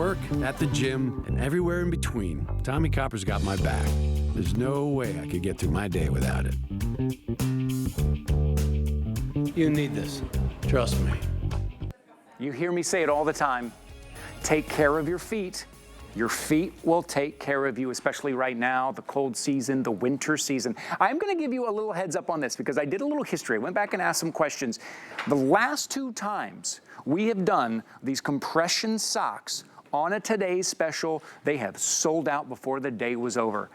work, at the gym, and everywhere in between, Tommy Copper's got my back. There's no way I could get through my day without it. You need this. Trust me. You hear me say it all the time. Take care of your feet. Your feet will take care of you, especially right now, the cold season, the winter season. I'm gonna give you a little heads up on this because I did a little history. I went back and asked some questions. The last 2 times we have done these compression socks on a Today's Special, they have sold out before the day was over.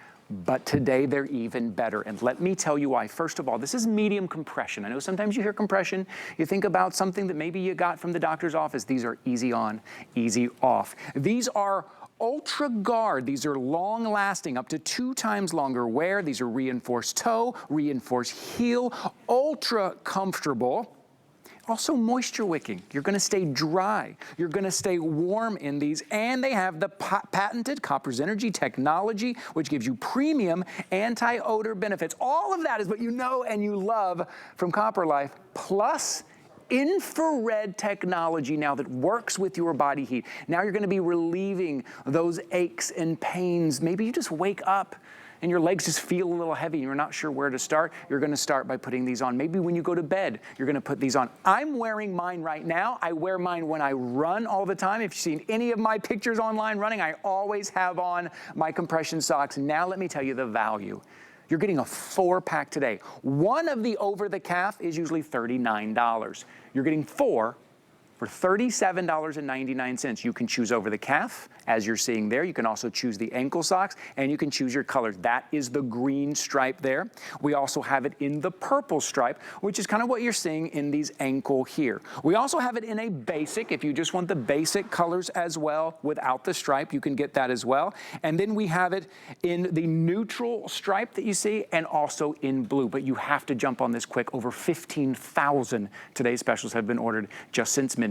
But today they're even better. And let me tell you why. First of all, this is medium compression. I know sometimes you hear compression, you think about something that maybe you got from the doctor's office. These are easy on, easy off. These are Ultraguard. These are long lasting, up to 2 times longer wear. These are reinforced toe, reinforced heel, ultra comfortable. Also moisture wicking. You're gonna stay dry. You're gonna stay warm in these, and they have the patented Copper's Energy technology, which gives you premium anti-odor benefits. All of that is what you know and you love from Copper Life, plus infrared technology now that works with your body heat. Now you're gonna be relieving those aches and pains. Maybe you just wake up and your legs just feel a little heavy and you're not sure where to start. You're gonna start by putting these on. Maybe when you go to bed, you're gonna put these on. I'm wearing mine right now. I wear mine when I run all the time. If you've seen any of my pictures online running, I always have on my compression socks. Now let me tell you the value. You're getting a 4-pack today. One of the OvertheCalf is usually $39. You're getting 4 for $37.99. You can choose OvertheCalf, as you're seeing there. You can also choose the ankle socks, and you can choose your colors. That is the green stripe there. We also have it in the purple stripe, which is kind of what you're seeing in these ankle here. We also have it in a basic. If you just want the basic colors as well, without the stripe, you can get that as well. And then we have it in the neutral stripe that you see, and also in blue. But you have to jump on this quick. Over 15,000 Today's Specials have been ordered just since midnight.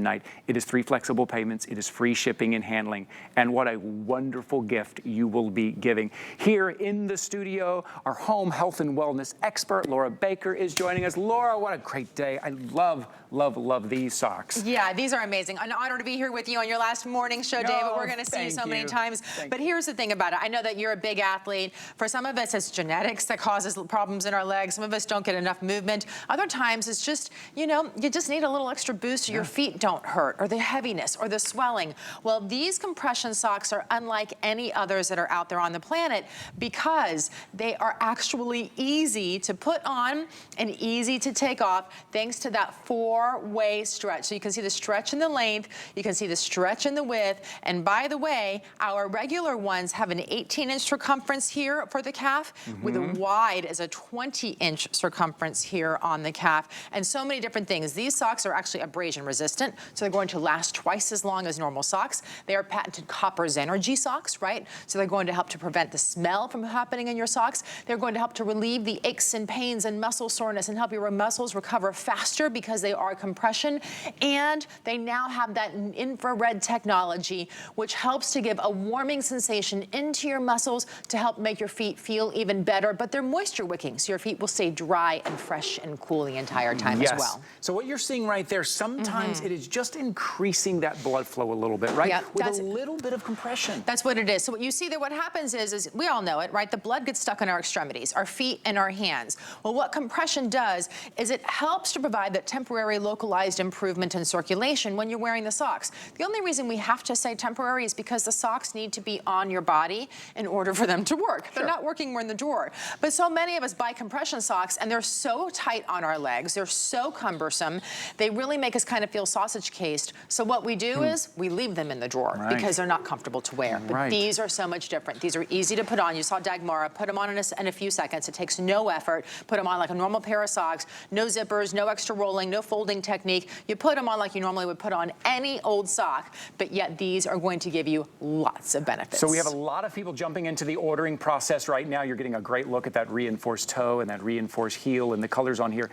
It is 3 flexible payments. It is free shipping and handling. And what a wonderful gift you will be giving. Here in the studio, our home health and wellness expert, Laura Baker, is joining us. Laura, what a great day. I love, love, love these socks. Yeah, these are amazing. An honor to be here with you on your last morning show, David. We're going to see you so many times. But here's the thing about it. I know that you're a big athlete. For some of us, it's genetics that causes problems in our legs. Some of us don't get enough movement. Other times, it's just, you know, you just need a little extra boost so your feet don't hurt, or the heaviness, or the swelling. Well, these compression socks are unlike any others that are out there on the planet because they are actually easy to put on and easy to take off thanks to that 4-way stretch. So you can see the stretch in the length, you can see the stretch in the width, and by the way, our regular ones have an 18-inch circumference here for the calf, with a wide as a 20-inch circumference here on the calf, and so many different things. These socks are actually abrasion resistant, so they're going to last twice as long as normal socks. They are patented Copper's Energy socks, right? So they're going to help to prevent the smell from happening in your socks. They're going to help to relieve the aches and pains and muscle soreness and help your muscles recover faster because they are compression. And they now have that infrared technology, which helps to give a warming sensation into your muscles to help make your feet feel even better. But they're moisture wicking, so your feet will stay dry and fresh and cool the entire time as well. So what you're seeing right there, sometimes it is just increasing that blood flow a little bit, right? With a little bit of compression. That's what it is. So what you see there, what happens is we all know it, right? The blood gets stuck in our extremities, our feet and our hands. Well, what compression does is it helps to provide that temporary localized improvement in circulation when you're wearing the socks. The only reason we have to say temporary is because the socks need to be on your body in order for them to work. They're not working, we're in the drawer. But so many of us buy compression socks and they're so tight on our legs, they're so cumbersome, they really make us kind of feel sausage cased. So what we do is we leave them in the drawer because they're not comfortable to wear. But these are so much different. These are easy to put on. You saw Dagmara put them on in a few seconds. It takes no effort. Put them on like a normal pair of socks. No zippers, no extra rolling, no folding technique. You put them on like you normally would put on any old sock, but yet these are going to give you lots of benefits. So we have a lot of people jumping into the ordering process right now. You're getting a great look at that reinforced toe and that reinforced heel and the colors on here.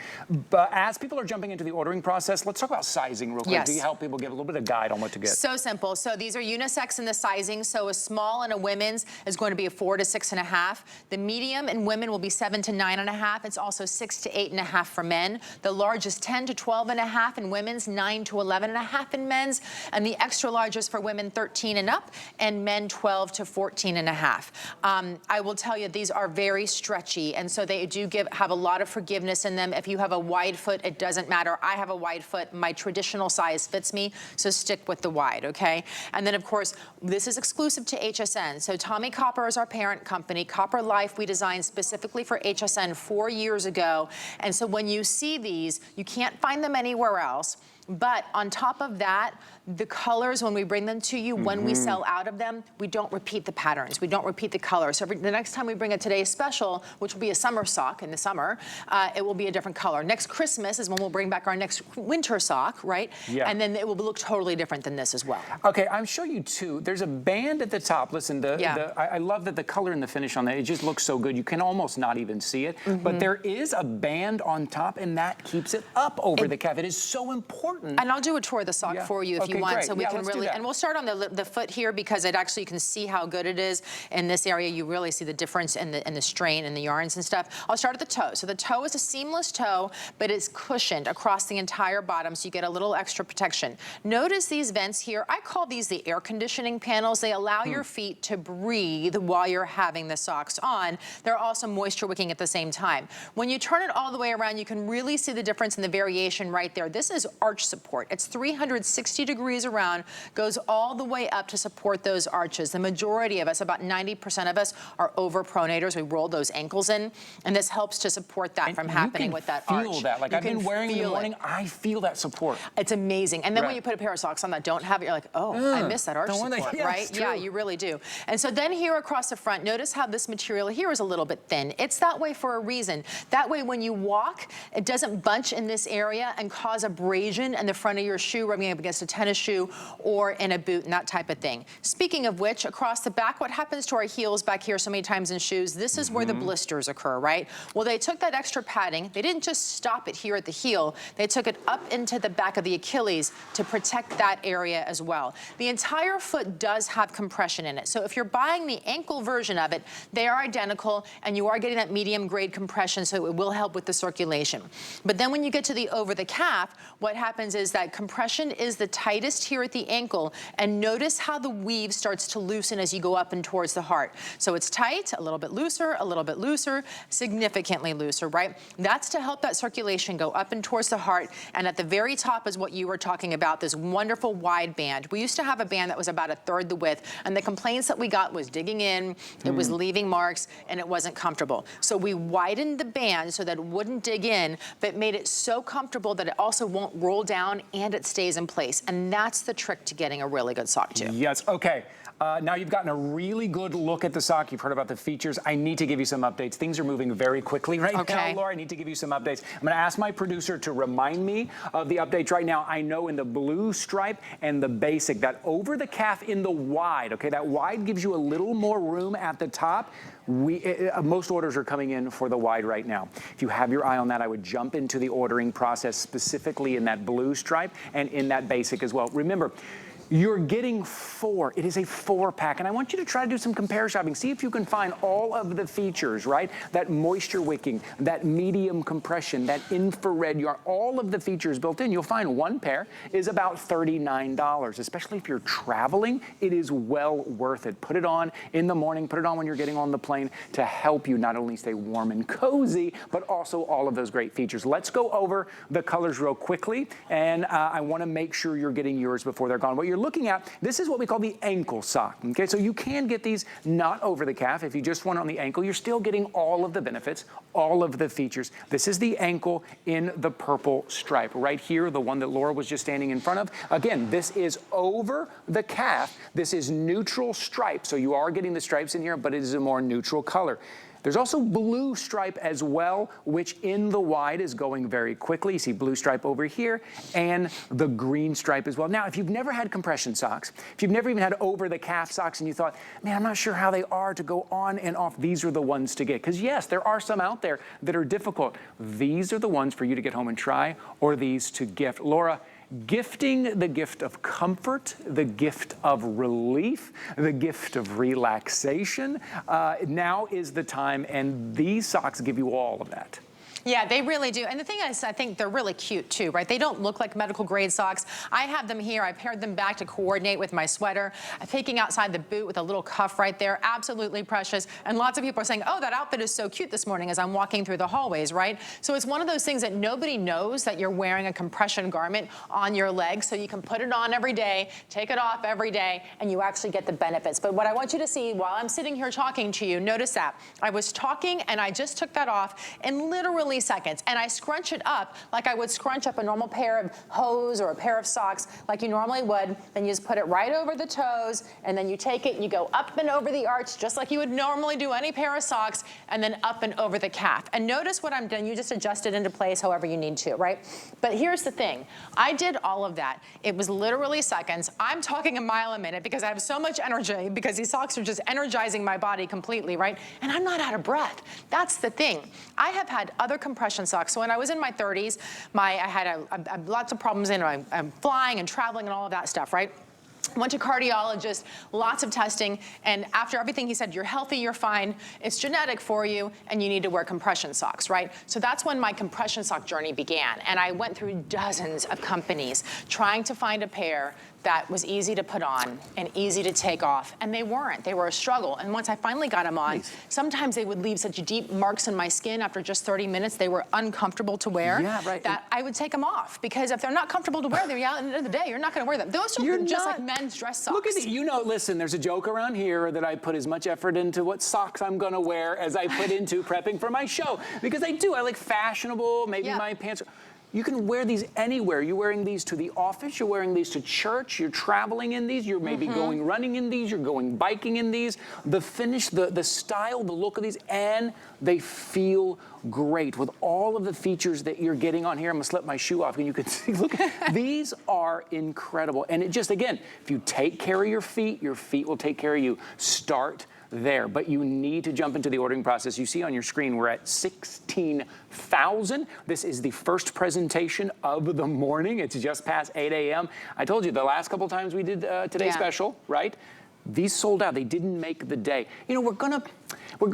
But as people are jumping into the ordering process, let's talk about sizing real quick. Like, do you help people give a little bit of guide on what to get? So simple. So these are unisex in the sizing. So a small in a women's is going to be a 4 to 6.5. The medium in women will be 7 to 9.5. It's also 6 to 8.5 for men. The large is 10 to 12.5 in women's, 9 to 11.5 in men's, and the extra large is for women 13 and up, and men 12 to 14.5. I will tell you, these are very stretchy, and so they do have a lot of forgiveness in them. If you have a wide foot, it doesn't matter. I have a wide foot. My traditional size fits me, so stick with the wide, okay? And then, of course, this is exclusive to HSN. So Tommy Copper is our parent company. Copper Life we designed specifically for HSN 4 years ago. And so when you see these, you can't find them anywhere else. But on top of that, the colors, when we bring them to you, when we sell out of them, we don't repeat the patterns. We don't repeat the colors. So the next time we bring a Today's Special, which will be a summer sock in the summer, it will be a different color. Next Christmas is when we'll bring back our next winter sock, right? Yeah. And then it will look totally different than this as well. Okay, I'm show you two. There's a band at the top. Listen, I love that the color and the finish on that, it just looks so good. You can almost not even see it. But there is a band on top, and that keeps it up over the calf. It is so important. And I'll do a tour of the sock for you if you want, so we can really, and we'll start on the foot here because it actually, you can see how good it is. In this area, you really see the difference in the strain and the yarns and stuff. I'll start at the toe. So the toe is a seamless toe, but it's cushioned across the entire bottom, so you get a little extra protection. Notice these vents here. I call these the air conditioning panels. They allow your feet to breathe while you're having the socks on. They're also moisture wicking at the same time. When you turn it all the way around, you can really see the difference in the variation right there. This is arch support. It's 360 degrees around, goes all the way up to support those arches. The majority of us, about 90% of us, are overpronators. We roll those ankles in, and this helps to support that from happening with that arch. You can feel that. Like I've been wearing in the morning, I feel that support. It's amazing. And then when you put a pair of socks on that don't have it, you're like, oh, I miss that arch support, right? Yeah, you really do. And so then here across the front, notice how this material here is a little bit thin. It's that way for a reason. That way when you walk, it doesn't bunch in this area and cause abrasion in the front of your shoe rubbing up against a tennis shoe or in a boot and that type of thing. Speaking of which, across the back, what happens to our heels back here so many times in shoes, this is where the blisters occur, right? Well, they took that extra padding, they didn't just stop it here at the heel, they took it up into the back of the Achilles to protect that area as well. The entire foot does have compression in it, so if you're buying the ankle version of it, they are identical and you are getting that medium grade compression, so it will help with the circulation. But then when you get to the over the calf, what happens is that compression is the tightest here at the ankle, and notice how the weave starts to loosen as you go up and towards the heart. So it's tight, a little bit looser, significantly looser, right? That's to help that circulation go up and towards the heart, and at the very top is what you were talking about, this wonderful wide band. We used to have a band that was about a third the width, and the complaints that we got was digging in, it was leaving marks, and it wasn't comfortable. So we widened the band so that it wouldn't dig in, but made it so comfortable that it also won't roll down and it stays in place. And that's the trick to getting a really good sock too. Yes, okay. Now you've gotten a really good look at the sock. You've heard about the features. I need to give you some updates. Things are moving very quickly right now, Laura. I need to give you some updates. I'm going to ask my producer to remind me of the updates right now. I know in the blue stripe and the basic, that over the calf in the wide, okay, that wide gives you a little more room at the top. Most orders are coming in for the wide right now. If you have your eye on that, I would jump into the ordering process specifically in that blue stripe and in that basic as well. Remember, you're getting 4. It is a 4-pack, and I want you to try to do some compare shopping. See if you can find all of the features, right? That moisture wicking, that medium compression, that infrared yarn, all of the features built in. You'll find one pair is about $39, especially if you're traveling. It is well worth it. Put it on in the morning, put it on when you're getting on the plane to help you not only stay warm and cozy, but also all of those great features. Let's go over the colors real quickly, and I want to make sure you're getting yours before they're gone. What you're looking at, this is what we call the ankle sock, okay? So you can get these not over the calf. If you just want it on the ankle, you're still getting all of the benefits, all of the features. This is the ankle in the purple stripe. Right here, the one that Laura was just standing in front of. Again, this is over the calf. This is neutral stripe, so you are getting the stripes in here, but it is a more neutral color. There's also blue stripe as well, which in the wide is going very quickly. You see blue stripe over here and the green stripe as well. Now, if you've never had compression socks, if you've never even had over the calf socks and you thought, man, I'm not sure how they are to go on and off, these are the ones to get. Because yes, there are some out there that are difficult. These are the ones for you to get home and try, or these to gift. Laura, gifting the gift of comfort, the gift of relief, the gift of relaxation. Now is the time, and these socks give you all of that. Yeah, they really do. And the thing is, I think they're really cute too, right? They don't look like medical grade socks. I have them here. I paired them back to coordinate with my sweater. I'm taking outside the boot with a little cuff right there. Absolutely precious. And lots of people are saying, oh, that outfit is so cute this morning as I'm walking through the hallways, right? So it's one of those things that nobody knows that you're wearing a compression garment on your legs, so you can put it on every day, take it off every day, and you actually get the benefits. But what I want you to see while I'm sitting here talking to you, notice that I was talking and I just took that off in literally seconds, and I scrunch it up like I would scrunch up a normal pair of hose or a pair of socks like you normally would. Then you just put it right over the toes, and then you take it and you go up and over the arch just like you would normally do any pair of socks, and then up and over the calf. And notice what I'm doing. You just adjust it into place however you need to, right? But here's the thing. I did all of that. It was literally seconds. I'm talking a mile a minute because I have so much energy, because these socks are just energizing my body completely, right? And I'm not out of breath. That's the thing. I have had other compression socks. So when I was in my 30s, I had lots of problems I'm flying and traveling and all of that stuff, right? Went to cardiologist, lots of testing, and after everything he said, you're healthy, you're fine, it's genetic for you, and you need to wear compression socks, right? So that's when my compression sock journey began, and I went through dozens of companies trying to find a pair that was easy to put on and easy to take off, and they weren't. They were a struggle. And once I finally got them on, sometimes they would leave such deep marks in my skin after just 30 minutes. They were uncomfortable to wear, that I would take them off, because if they're not comfortable to wear, they're at the end of the day, you're not gonna wear them. Those are just like men's dress socks. Look at it, you know, listen, there's a joke around here that I put as much effort into what socks I'm gonna wear as I put into prepping for my show, because I do. I like fashionable, maybe my pants. You can wear these anywhere. You're wearing these to the office, you're wearing these to church, you're traveling in these, you're maybe going running in these, you're going biking in these. The finish, the style, the look of these, and they feel great with all of the features that you're getting on here. I'm gonna slip my shoe off and you can see, look, these are incredible. And it just, again, if you take care of your feet will take care of you. Start there, but you need to jump into the ordering process. You see on your screen, we're at 16,000. This is the first presentation of the morning. It's just past 8 a.m. I told you the last couple times we did today's special, right? These sold out. They didn't make the day. You know,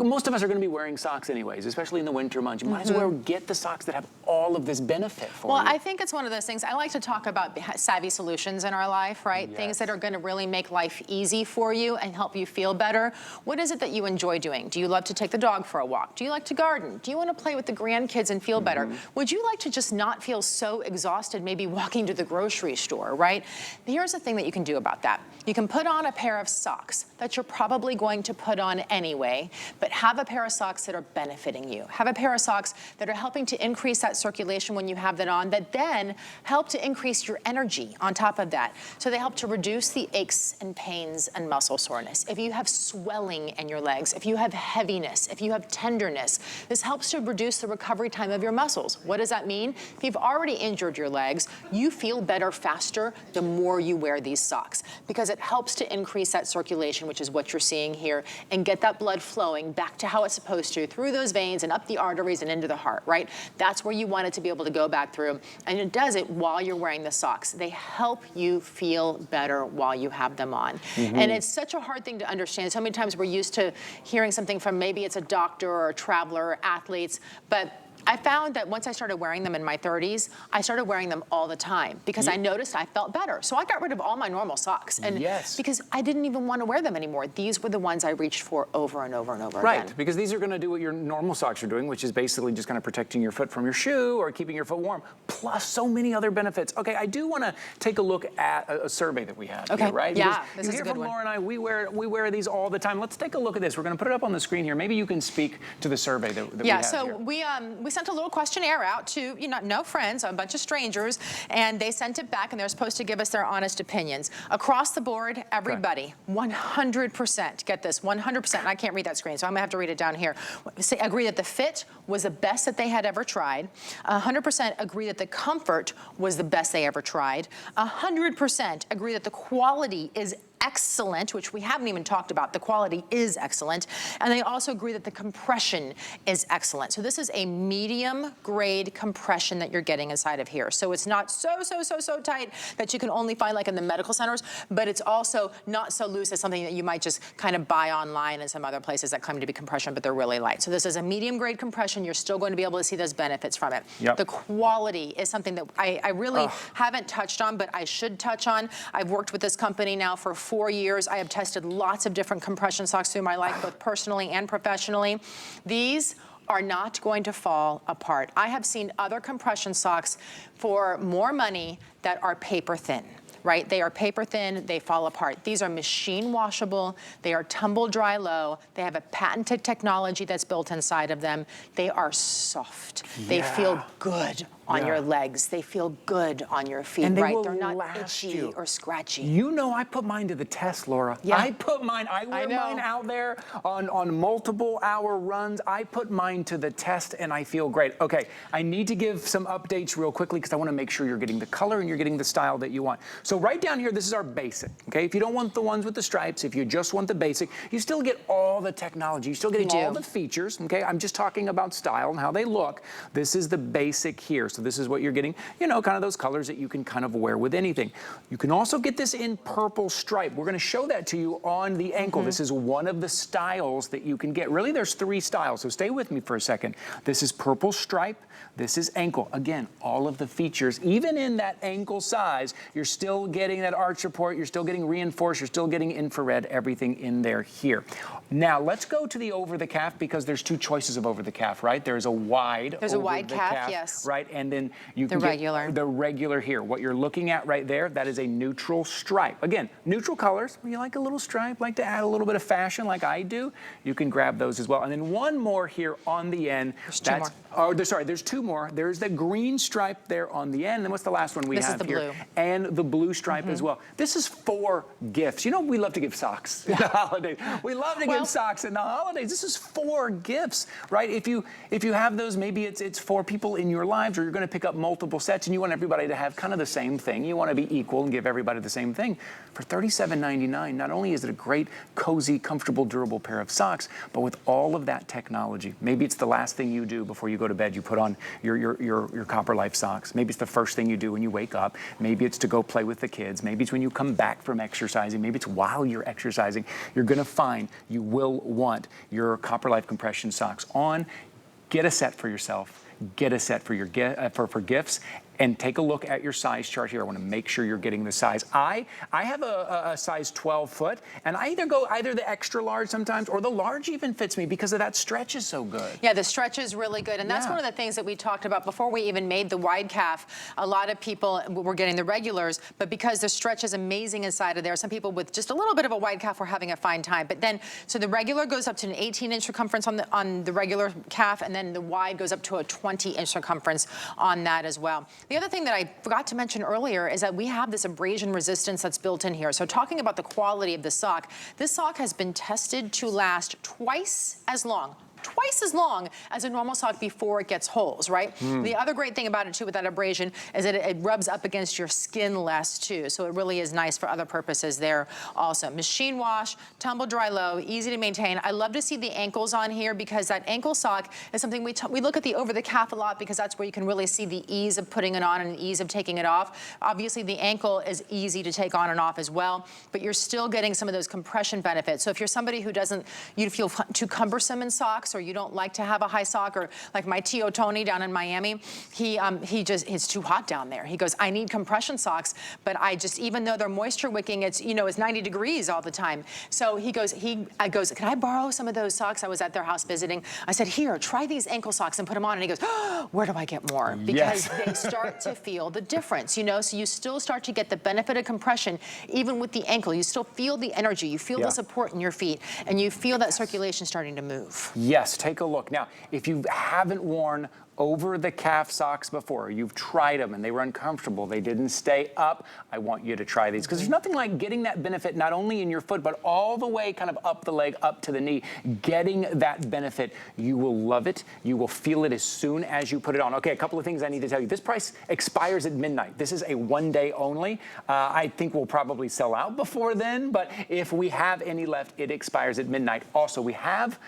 most of us are gonna be wearing socks anyways, especially in the winter months. You might as well get the socks that have all of this benefit for you. Well, I think it's one of those things. I like to talk about savvy solutions in our life, right? Things that are gonna really make life easy for you and help you feel better. What is it that you enjoy doing? Do you love to take the dog for a walk? Do you like to garden? Do you wanna play with the grandkids and feel better? Would you like to just not feel so exhausted maybe walking to the grocery store, right? Here's the thing that you can do about that. You can put on a pair of socks that you're probably going to put on anyway, but have a pair of socks that are benefiting you. Have a pair of socks that are helping to increase that circulation when you have that on, that then help to increase your energy on top of that. So they help to reduce the aches and pains and muscle soreness. If you have swelling in your legs, if you have heaviness, if you have tenderness, this helps to reduce the recovery time of your muscles. What does that mean? If you've already injured your legs, you feel better faster the more you wear these socks, because it helps to increase that circulation, which is what you're seeing here, and get that blood flowing back to how it's supposed to, through those veins and up the arteries and into the heart, right? That's where you want it to be able to go back through, and it does it while you're wearing the socks. They help you feel better while you have them on. And it's such a hard thing to understand. So many times we're used to hearing something from maybe it's a doctor or a traveler or athletes, but I found that once I started wearing them in my 30s, I started wearing them all the time because I noticed I felt better. So I got rid of all my normal socks, and because I didn't even want to wear them anymore. These were the ones I reached for over and over and over again. Right, because these are going to do what your normal socks are doing, which is basically just kind of protecting your foot from your shoe or keeping your foot warm, plus so many other benefits. Okay, I do want to take a look at a survey that we have here, right? Yeah, because this is a good one. Laura and I, we wear these all the time. Let's take a look at this. We're going to put it up on the screen here. Maybe you can speak to the survey that we have here. We sent a little questionnaire out to, no friends, a bunch of strangers, and they sent it back, and they're supposed to give us their honest opinions. Across the board, everybody, 100%, get this, 100%, and I can't read that screen, so I'm gonna have to read it down here, agree that the fit was the best that they had ever tried. 100% agree that the comfort was the best they ever tried. 100% agree that the quality is excellent, which we haven't even talked about. The quality is excellent. And they also agree that the compression is excellent. So this is a medium grade compression that you're getting inside of here. So it's not so tight that you can only find like in the medical centers, but it's also not so loose as something that you might just kind of buy online and some other places that claim to be compression, but they're really light. So this is a medium grade compression. You're still going to be able to see those benefits from it. Yep. The quality is something that I really haven't touched on, but I should touch on. I've worked with this company now for 4 years. I have tested lots of different compression socks through my life, both personally and professionally. These are not going to fall apart. I have seen other compression socks for more money that are paper thin. Right? They are paper thin, they fall apart. These are machine washable, they are tumble dry low, they have a patented technology that's built inside of them. They are soft, they feel good on your legs, they feel good on your feet, and right? They're not itchy or scratchy. You know, I put mine to the test, Laura. Yeah. I wear mine out there on multiple hour runs. I put mine to the test and I feel great. Okay, I need to give some updates real quickly because I want to make sure you're getting the color and you're getting the style that you want. So right down here, this is our basic, okay? If you don't want the ones with the stripes, if you just want the basic, you still get all the technology. You're still getting all the features, okay? I'm just talking about style and how they look. This is the basic here. So this is what you're getting, you know, kind of those colors that you can kind of wear with anything. You can also get this in purple stripe. We're gonna show that to you on the ankle. This is one of the styles that you can get. Really, there's 3 styles, so stay with me for a second. This is purple stripe. This is ankle. Again, all of the features, even in that ankle size, you're still getting that arch support, you're still getting reinforced, you're still getting infrared, everything in there here. Now, let's go to the OvertheCalf because there's 2 choices of OvertheCalf, right? There's a wide calf, yes. Right, and then you can get the regular here. What you're looking at right there, that is a neutral stripe. Again, neutral colors. When you like a little stripe, like to add a little bit of fashion like I do, you can grab those as well. And then one more here on the end. There's 2 more. Oh, there's 2 more. There's the green stripe there on the end. And what's the last one we have here? This is the blue. And the blue stripe as well. This is 4 gifts. You know, we love to give socks in the holidays. We love to give socks in the holidays. This is 4 gifts, right? If you have those, maybe it's 4 people in your lives, or you're going to pick up multiple sets and you want everybody to have kind of the same thing. You want to be equal and give everybody the same thing. For $37.99, not only is it a great, cozy, comfortable, durable pair of socks, but with all of that technology. Maybe it's the last thing you do before you go to bed. You put on your Copper Life socks. Maybe it's the first thing you do when you wake up. Maybe it's to go play with the kids. Maybe it's when you come back from exercising. Maybe it's while you're exercising. You're going to find you will want your Copper Life compression socks on. Get a set for yourself. Get a set for your for gifts. And take a look at your size chart here. I want to make sure you're getting the size. I have a size 12 foot, and I either the extra large sometimes, or the large even fits me because of that stretch is so good. Yeah, the stretch is really good, and that's one of the things that we talked about before we even made the wide calf. A lot of people were getting the regulars, but because the stretch is amazing inside of there, some people with just a little bit of a wide calf were having a fine time. But then, so the regular goes up to an 18-inch circumference on the regular calf, and then the wide goes up to a 20-inch circumference on that as well. The other thing that I forgot to mention earlier is that we have this abrasion resistance that's built in here. So talking about the quality of the sock, this sock has been tested to last twice as long as a normal sock before it gets holes, right? The other great thing about it too with that abrasion is that it rubs up against your skin less too, so it really is nice for other purposes there also. Machine wash, tumble dry low, easy to maintain. I love to see the ankles on here because that ankle sock is something we look at the OvertheCalf a lot because that's where you can really see the ease of putting it on and the ease of taking it off. Obviously the ankle is easy to take on and off as well, but you're still getting some of those compression benefits. So if you're somebody who you feel too cumbersome in socks, or you don't like to have a high sock, or like my Tio Tony down in Miami, it's too hot down there. He goes, I need compression socks, but even though they're moisture wicking, it's 90 degrees all the time. So I goes, can I borrow some of those socks? I was at their house visiting. I said, here, try these ankle socks and put them on. And he goes, oh, where do I get more? Because they start to feel the difference, so you still start to get the benefit of compression, even with the ankle. You still feel the energy, you feel the support in your feet, and you feel that circulation starting to move. Yes, take a look. Now, if you haven't worn over-the-calf socks before, you've tried them and they were uncomfortable, they didn't stay up, I want you to try these, because there's nothing like getting that benefit not only in your foot, but all the way kind of up the leg, up to the knee. Getting that benefit, you will love it. You will feel it as soon as you put it on. Okay, a couple of things I need to tell you. This price expires at midnight. This is a one-day only. I think we'll probably sell out before then, but if we have any left, it expires at midnight. Also, we have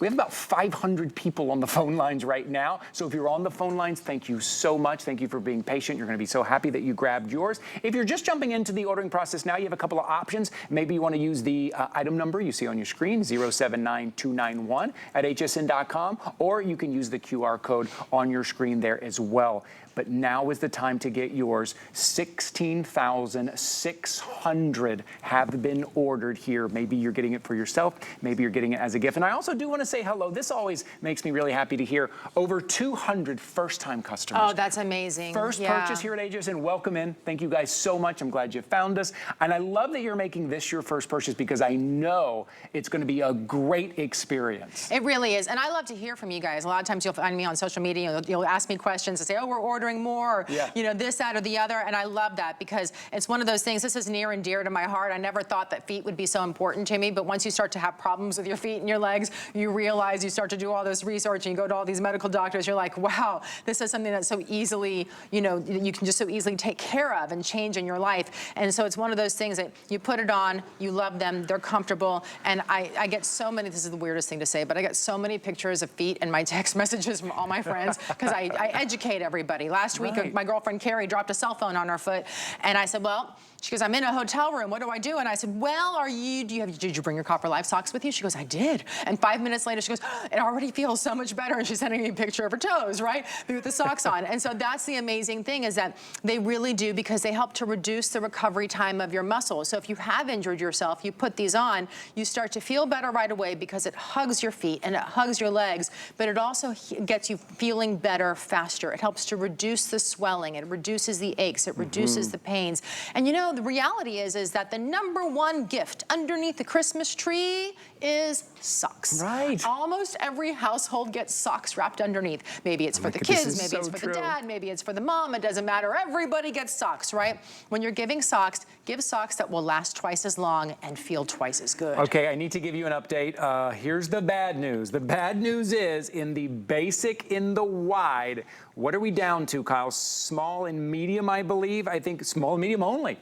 about 500 people on the phone lines right now. So if you're on the phone lines, thank you so much. Thank you for being patient. You're gonna be so happy that you grabbed yours. If you're just jumping into the ordering process now, you have a couple of options. Maybe you wanna use the item number you see on your screen, 079291 at hsn.com, or you can use the QR code on your screen there as well. But now is the time to get yours. 16,600 have been ordered here. Maybe you're getting it for yourself. Maybe you're getting it as a gift. And I also do want to say hello. This always makes me really happy to hear. Over 200 first-time customers. Oh, that's amazing. First purchase here at HSN. Welcome in. Thank you guys so much. I'm glad you found us. And I love that you're making this your first purchase, because I know it's going to be a great experience. It really is. And I love to hear from you guys. A lot of times you'll find me on social media. You'll ask me questions and say, oh, we're ordering more, or, you know, this, that, or the other. And I love that, because it's one of those things. This is near and dear to my heart. I never thought that feet would be so important to me, but once you start to have problems with your feet and your legs, you realize, you start to do all this research and you go to all these medical doctors, you're like, wow, this is something that's so easily, you know, you can just so easily take care of and change in your life. And so it's one of those things that you put it on, you love them, they're comfortable. And I get so many, this is the weirdest thing to say, but I get so many pictures of feet in my text messages from all my friends, because I educate everybody. Last week, my girlfriend Carrie dropped a cell phone on her foot, and I said, well, she goes, I'm in a hotel room, what do I do? And I said, well, did you bring your Copper Life socks with you? She goes, I did. And 5 minutes later, she goes, it already feels so much better. And she's sending me a picture of her toes, right? With the socks on. And so that's the amazing thing, is that they really do, because they help to reduce the recovery time of your muscles. So if you have injured yourself, you put these on, you start to feel better right away, because it hugs your feet and it hugs your legs, but it also gets you feeling better faster. It helps to reduce the swelling, it reduces the aches, it reduces the pains. And you know, the reality is that the #1 gift underneath the Christmas tree is socks. Right. Almost every household gets socks wrapped underneath. Maybe it's for the kids, maybe it's for the dad, maybe it's for the mom, it doesn't matter. Everybody gets socks, right? When you're giving socks, give socks that will last twice as long and feel twice as good. Okay, I need to give you an update. Here's the bad news. The bad news is, in the basic, in the wide, what are we down to, Kyle? Small and medium, I believe. I think small and medium only.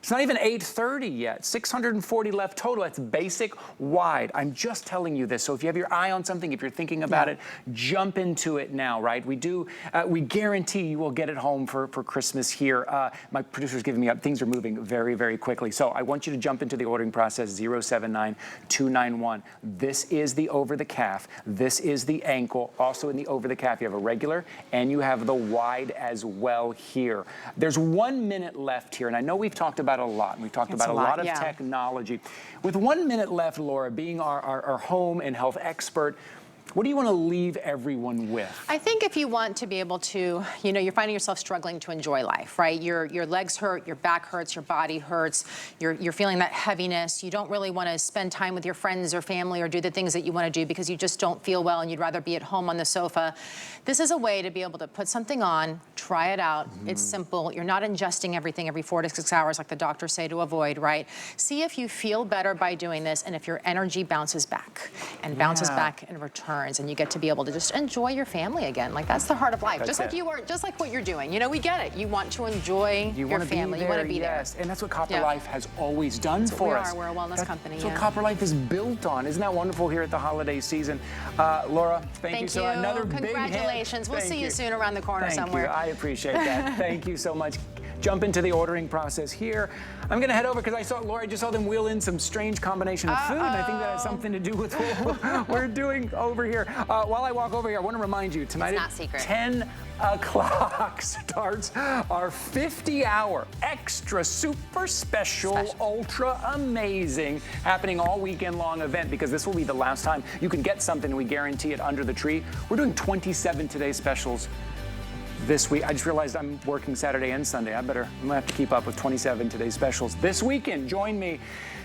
It's not even 830 yet. 640 left total. That's basic, wide. I'm just telling you this. So if you have your eye on something, if you're thinking about it, jump into it now, right? We guarantee you will get it home for Christmas here. My producer's giving me up. Things are moving very, very quickly. So I want you to jump into the ordering process, 079291. This is the over-the-calf. This is the ankle. Also in the over-the-calf, you have a regular and you have the wide as well here. There's 1 minute left here, and I know we've talked about a lot, and we've talked about a lot of technology. With 1 minute left, Laura, being our home and health expert, what do you want to leave everyone with? I think if you want to be able to, you know, you're finding yourself struggling to enjoy life, right? Your legs hurt, your back hurts, your body hurts, you're feeling that heaviness. You don't really want to spend time with your friends or family or do the things that you want to do because you just don't feel well and you'd rather be at home on the sofa. This is a way to be able to put something on, try it out. It's simple. You're not ingesting everything every 4 to 6 hours like the doctors say to avoid, right? See if you feel better by doing this and if your energy bounces back and bounces back in return. And you get to be able to just enjoy your family again. Like, that's the heart of life. Just like you are, just like what you're doing. You know, we get it. You want to enjoy your family. You want to be there. And that's what Copper Life has always done for us. We're a wellness company. That's what Copper Life is built on. Isn't that wonderful here at the holiday season? Laura, thank you so much. Another congratulations. We'll see you soon around the corner somewhere. I appreciate that. Thank you so much. Jump into the ordering process here. I'm going to head over because I saw Laura, I just saw them wheel in some strange combination of food. And I think that has something to do with what we're doing over here. While I walk over here, I want to remind you, tonight at 10 o'clock starts our 50-hour extra super special, ultra amazing, happening all weekend long event, because this will be the last time you can get something, and we guarantee it, under the tree. We're doing 27 Today specials this week. I just realized I'm working Saturday and Sunday. I'm gonna have to keep up with 27 Today specials this weekend. Join me.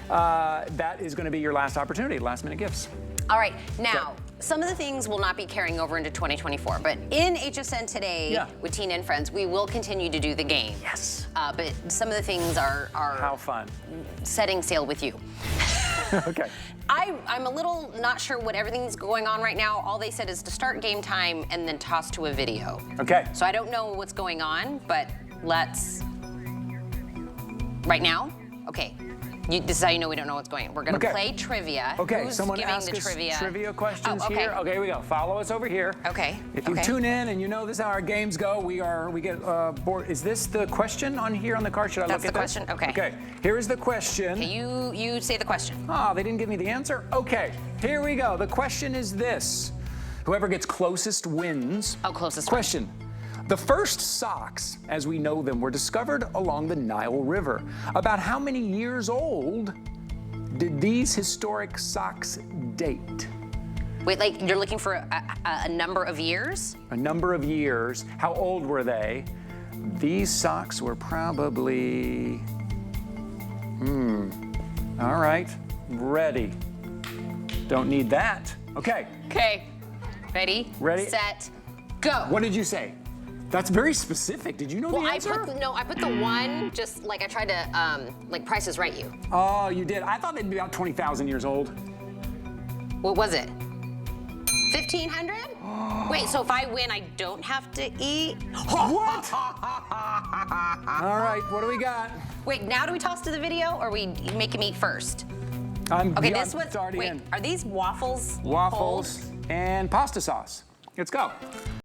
That is going to be your last opportunity, last minute gifts. All right, now, some of the things will not be carrying over into 2024, but in HSN today with Tina and Friends, we will continue to do the game. Yes. But some of the things are how fun. Setting sail with you. Okay. I'm a little not sure what everything's going on right now. All they said is to start game time and then toss to a video. Okay. So I don't know what's going on, but let's, right now? Okay. This is how you know we don't know what's going on. We're gonna play trivia. Okay, Who's someone giving ask the us trivia? trivia questions okay. here. Okay, here we go. Follow us over here. Okay. If you tune in and you know this is how our games go, we get bored. Is this the question on here on the card? Should I look at That's the question, okay. Okay, here is the question. Okay, you say the question. Oh, they didn't give me the answer? Okay, here we go. The question is this. Whoever gets closest wins. Oh, closest question. The first socks, as we know them, were discovered along the Nile River. About how many years old did these historic socks date? Wait, like you're looking for a number of years? A number of years. How old were they? These socks were probably, all right, ready. Don't need that. Okay. Okay, ready? Ready? Set, go. What did you say? That's very specific. Did you know the answer? I put the one, just like I tried to, like Price is Right you. Oh, you did. I thought they'd be about 20,000 years old. What was it? 1,500? Wait, so if I win, I don't have to eat? What? All right, what do we got? Wait, now do we toss to the video, or we make him eat first? Okay, this was, already wait, in. are these waffles? Waffles and pasta sauce. Let's go.